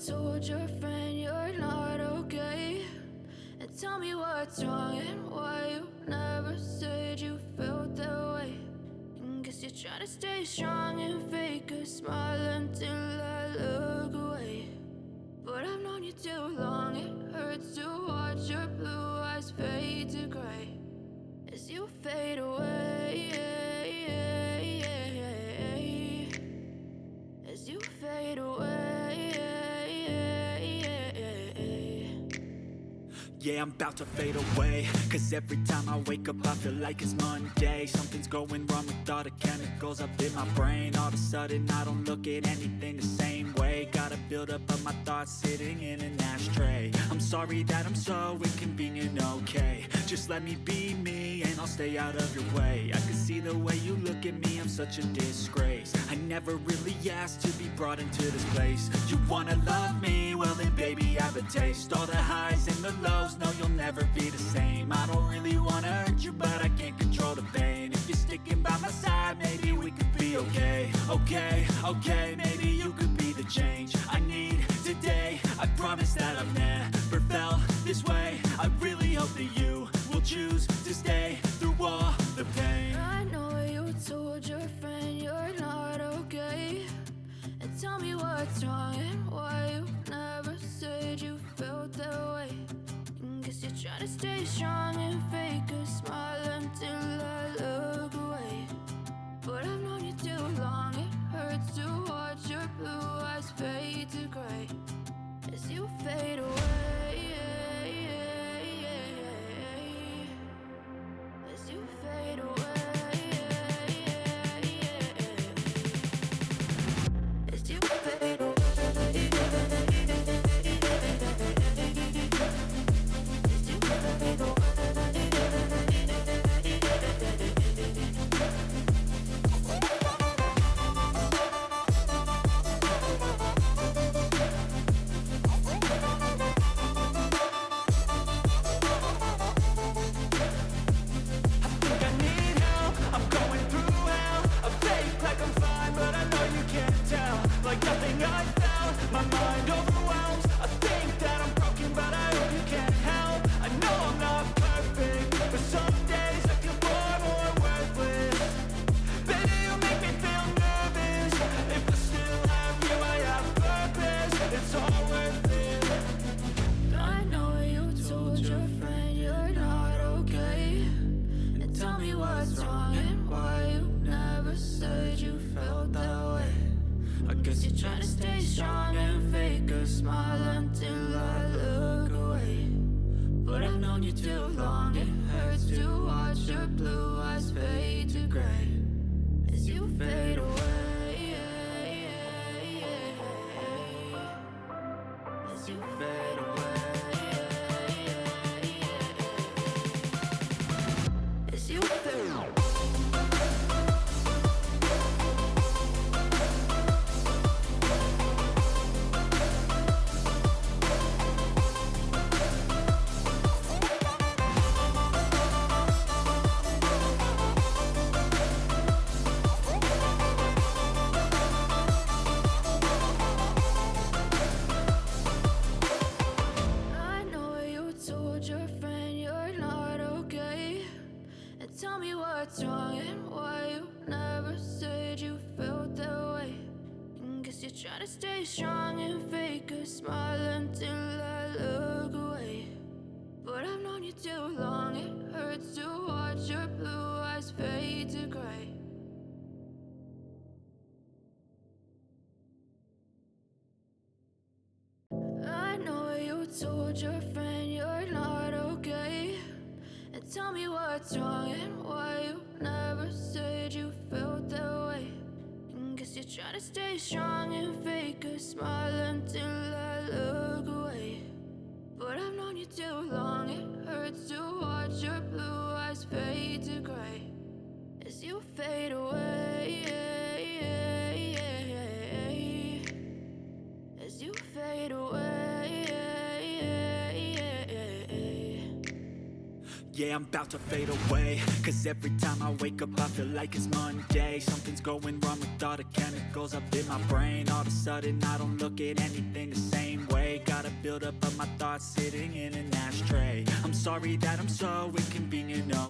told your friend you're not okay? And tell me what's wrong and why you never said you felt that way. And guess you're trying to stay strong and fake a smile until I look away. But I've known you too long, it hurts to watch your blue eyes fade to gray as you fade away, as you fade away. Yeah, I'm about to fade away, cause every time I wake up I feel like it's Monday. Something's going wrong with all the chemicals up in my brain. All of a sudden I don't look at anything the same way. Gotta build up of my thoughts sitting in an ashtray. I'm sorry that I'm so inconvenient, okay? Just let me be me and I'll stay out of your way. I can see the way you look at me, I'm such a disgrace. I never really asked to be brought into this place. You wanna love me? Well then baby, have a taste. All the highs and the lows, no, you'll never be the same. I don't really wanna hurt you, but I can't control the pain. If you're sticking by my side, maybe we could be okay. Okay, maybe you could be the change I need today. I promise that I've never felt this way. I really hope that you will choose to stay through all the pain. I know you told your friend you're not okay. And tell me what's wrong and why you never said you felt that way. And guess you're trying to stay strong and fake a smile until I look away. But I've known you too long, it hurts to watch your blue eyes fade to gray as you fade away, as you fade away, as you fade away. Try to stay strong and fake a smile until I look away. But I've known you too long, it hurts to watch your blue eyes fade to gray. I know you told your friend you're not okay. And tell me what's wrong and why you never said you felt that way. Guess you're trying to stay strong and fake a smile until I look away. But I've known you too long, it hurts to watch your blue eyes fade to gray as you fade away, as you fade away. Yeah, I'm about to fade away, cause every time I wake up I feel like it's Monday. Something's going wrong with all the chemicals up in my brain. All of a sudden I don't look at anything the same buildup of my thoughts sitting in an ashtray. I'm sorry that I'm so inconvenient, no